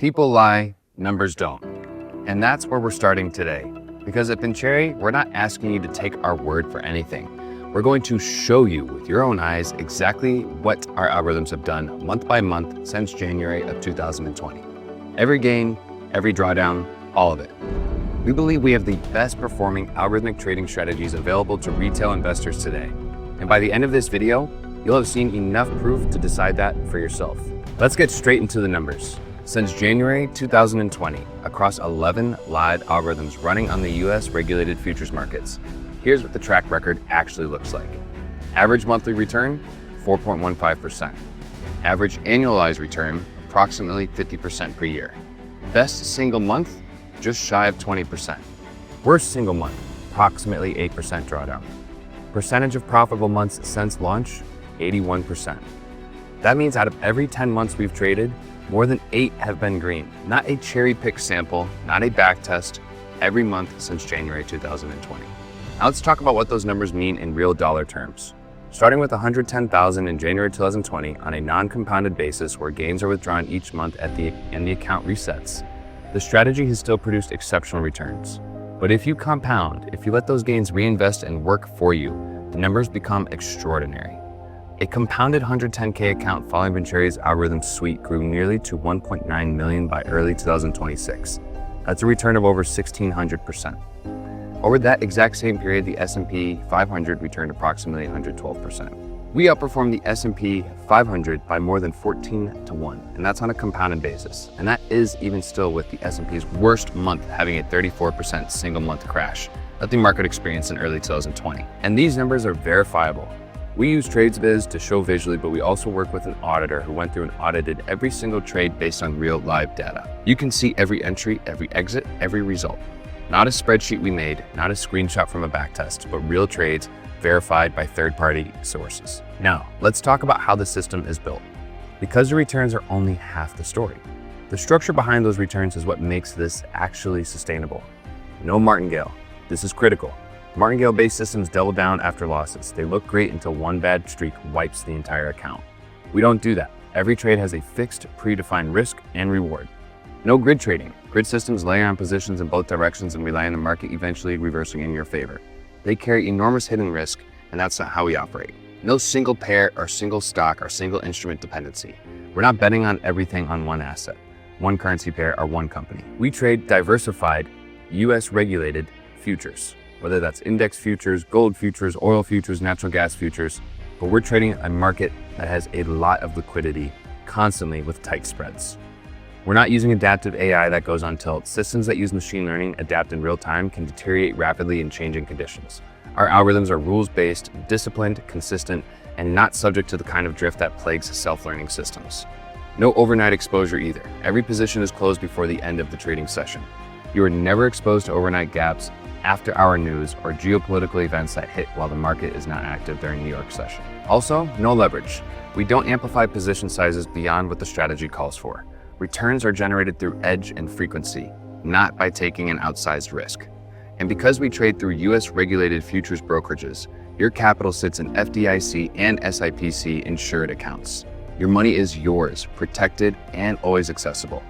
People lie, numbers don't. And that's where we're starting today. Because at Vincere, we're not asking you to take our word for anything. We're going to show you with your own eyes exactly what our algorithms have done month by month since January of 2020. Every gain, every drawdown, all of it. We believe we have the best performing algorithmic trading strategies available to retail investors today. And by the end of this video, you'll have seen enough proof to decide that for yourself. Let's get straight into the numbers. Since January 2020, across 11 live algorithms running on the US regulated futures markets, here's what the track record actually looks like. Average monthly return, 4.15%. Average annualized return, approximately 50% per year. Best single month, just shy of 20%. Worst single month, approximately 8% drawdown. Percentage of profitable months since launch, 81%. That means out of every 10 months we've traded, more than 8 have been green. Not a cherry-picked sample, not a back test, every month since January 2020. Now let's talk about what those numbers mean in real dollar terms. Starting with 110,000 in January 2020 on a non-compounded basis where gains are withdrawn each month and the account resets, the strategy has still produced exceptional returns. But if you compound, if you let those gains reinvest and work for you, the numbers become extraordinary. A compounded 110K account following Vincere's algorithm suite grew nearly to 1.9 million by early 2026. That's a return of over 1,600%. Over that exact same period, the S&P 500 returned approximately 112%. We outperformed the S&P 500 by more than 14 to 1, and that's on a compounded basis. And that is even still with the S&P's worst month having a 34% single month crash that the market experienced in early 2020. And these numbers are verifiable. We use TradesViz to show visually, but we also work with an auditor who went through and audited every single trade based on real live data. You can see every entry, every exit, every result. Not a spreadsheet we made, not a screenshot from a backtest, but real trades verified by third-party sources. Now, let's talk about how the system is built. Because the returns are only half the story. The structure behind those returns is what makes this actually sustainable. No martingale. This is critical. Martingale-based systems double down after losses. They look great until one bad streak wipes the entire account. We don't do that. Every trade has a fixed, predefined risk and reward. No grid trading. Grid systems layer on positions in both directions and rely on the market eventually reversing in your favor. They carry enormous hidden risk, and that's not how we operate. No single pair or single stock or single instrument dependency. We're not betting on everything on one asset, one currency pair, or one company. We trade diversified, US regulated futures. Whether that's index futures, gold futures, oil futures, natural gas futures, but we're trading a market that has a lot of liquidity constantly with tight spreads. We're not using adaptive AI that goes on tilt. Systems that use machine learning adapt in real time can deteriorate rapidly in changing conditions. Our algorithms are rules-based, disciplined, consistent, and not subject to the kind of drift that plagues self-learning systems. No overnight exposure either. Every position is closed before the end of the trading session. You are never exposed to overnight gaps, after-hour news, or geopolitical events that hit while the market is not active during New York session. Also, no leverage. We don't amplify position sizes beyond what the strategy calls for. Returns are generated through edge and frequency, not by taking an outsized risk. And because we trade through US regulated futures brokerages, your capital sits in FDIC and SIPC insured accounts. Your money is yours, protected, and always accessible.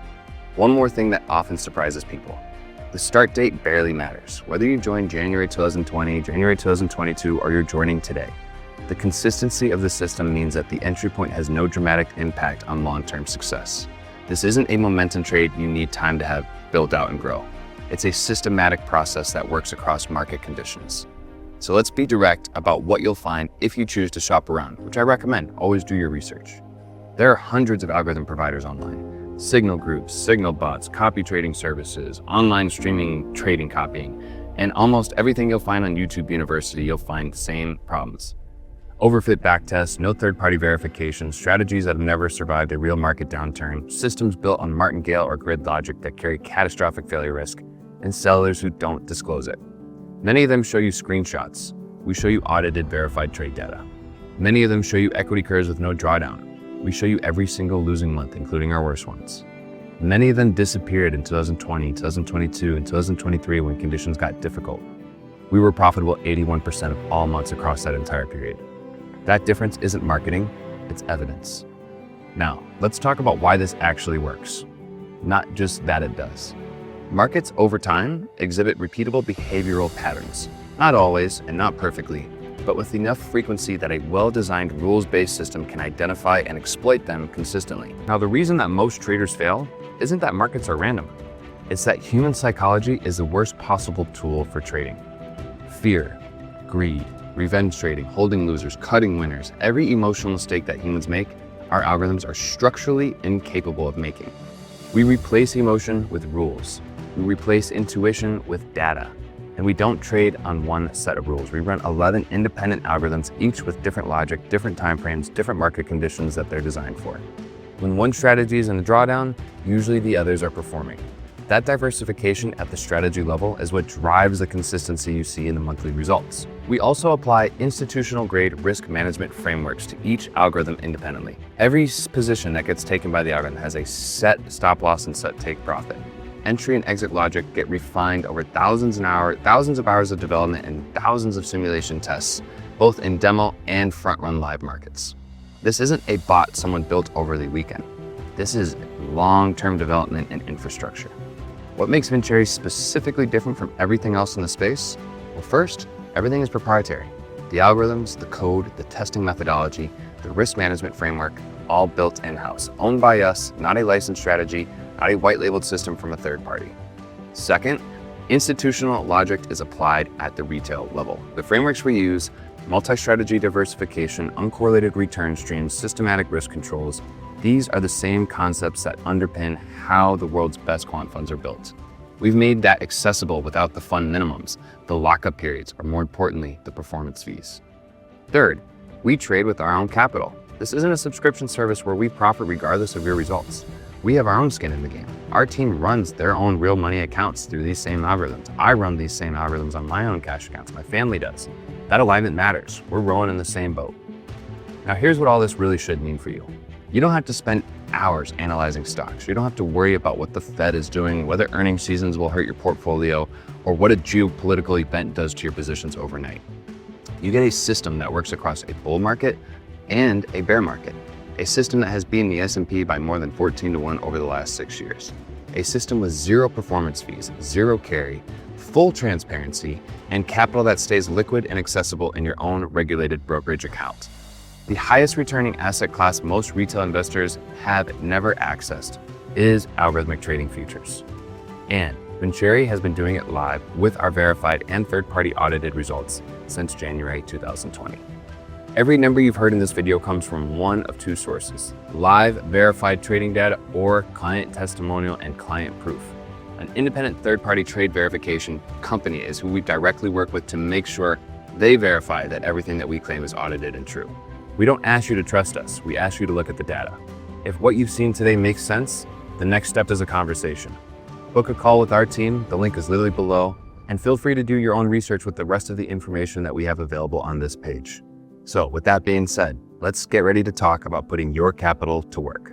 One more thing that often surprises people. The start date barely matters, whether you joined January 2020, January 2022, or you're joining today. The consistency of the system means that the entry point has no dramatic impact on long-term success. This isn't a momentum trade you need time to have built out and grow. It's a systematic process that works across market conditions. So let's be direct about what you'll find if you choose to shop around, which I recommend. Always do your research. There are hundreds of algorithm providers online. Signal groups, signal bots, copy trading services, online streaming trading copying, and almost everything you'll find on YouTube University, you'll find the same problems. Overfit backtests, no third-party verification, strategies that have never survived a real market downturn, systems built on martingale or grid logic that carry catastrophic failure risk, and sellers who don't disclose it. Many of them show you screenshots. We show you audited, verified trade data. Many of them show you equity curves with no drawdown. We show you every single losing month, including our worst ones. Many of them disappeared in 2020, 2022, and 2023 when conditions got difficult. We were profitable 81% of all months across that entire period. That difference isn't marketing, it's evidence. Now, let's talk about why this actually works. not just that it does. Markets over time exhibit repeatable behavioral patterns, not always and not perfectly, but with enough frequency that a well-designed rules-based system can identify and exploit them consistently. Now, the reason that most traders fail isn't that markets are random. It's that human psychology is the worst possible tool for trading. Fear, greed, revenge trading, holding losers, cutting winners, every emotional mistake that humans make, our algorithms are structurally incapable of making. We replace emotion with rules. We replace intuition with data. And we don't trade on one set of rules. We run 11 independent algorithms, each with different logic, different timeframes, different market conditions that they're designed for. When one strategy is in a drawdown, usually the others are performing. That diversification at the strategy level is what drives the consistency you see in the monthly results. We also apply institutional-grade risk management frameworks to each algorithm independently. Every position that gets taken by the algorithm has a set stop loss and set take profit. Entry and exit logic get refined over thousands of hours of development and thousands of simulation tests, both in demo and front-run live markets. This isn't a bot someone built over the weekend. This is long-term development and infrastructure. What makes Vincere specifically different from everything else in the space? Well, first, everything is proprietary. The algorithms, the code, the testing methodology, the risk management framework, all built in-house, owned by us, not a licensed strategy, not a white-labeled system from a third party. Second, institutional logic is applied at the retail level. The frameworks we use, multi-strategy diversification, uncorrelated return streams, systematic risk controls, these are the same concepts that underpin how the world's best quant funds are built. We've made that accessible without the fund minimums, the lockup periods, or more importantly, the performance fees. Third, we trade with our own capital. This isn't a subscription service where we profit regardless of your results. We have our own skin in the game. Our team runs their own real money accounts through these same algorithms. I run these same algorithms on my own cash accounts. My family does. That alignment matters. We're rowing in the same boat. Now, here's what all this really should mean for you. You don't have to spend hours analyzing stocks. You don't have to worry about what the Fed is doing, whether earnings seasons will hurt your portfolio, or what a geopolitical event does to your positions overnight. You get a system that works across a bull market and a bear market. A system that has beaten the S&P by more than 14-1 over the last 6 years. A system with zero performance fees, zero carry, full transparency, and capital that stays liquid and accessible in your own regulated brokerage account. The highest returning asset class most retail investors have never accessed is algorithmic trading futures. And Vincere has been doing it live with our verified and third-party audited results since January 2020. Every number you've heard in this video comes from one of two sources: live verified trading data or client testimonial and client proof. An independent third-party trade verification company is who we directly work with to make sure they verify that everything that we claim is audited and true. We don't ask you to trust us, we ask you to look at the data. If what you've seen today makes sense, the next step is a conversation. Book a call with our team, the link is literally below, and feel free to do your own research with the rest of the information that we have available on this page. So with that being said, let's get ready to talk about putting your capital to work.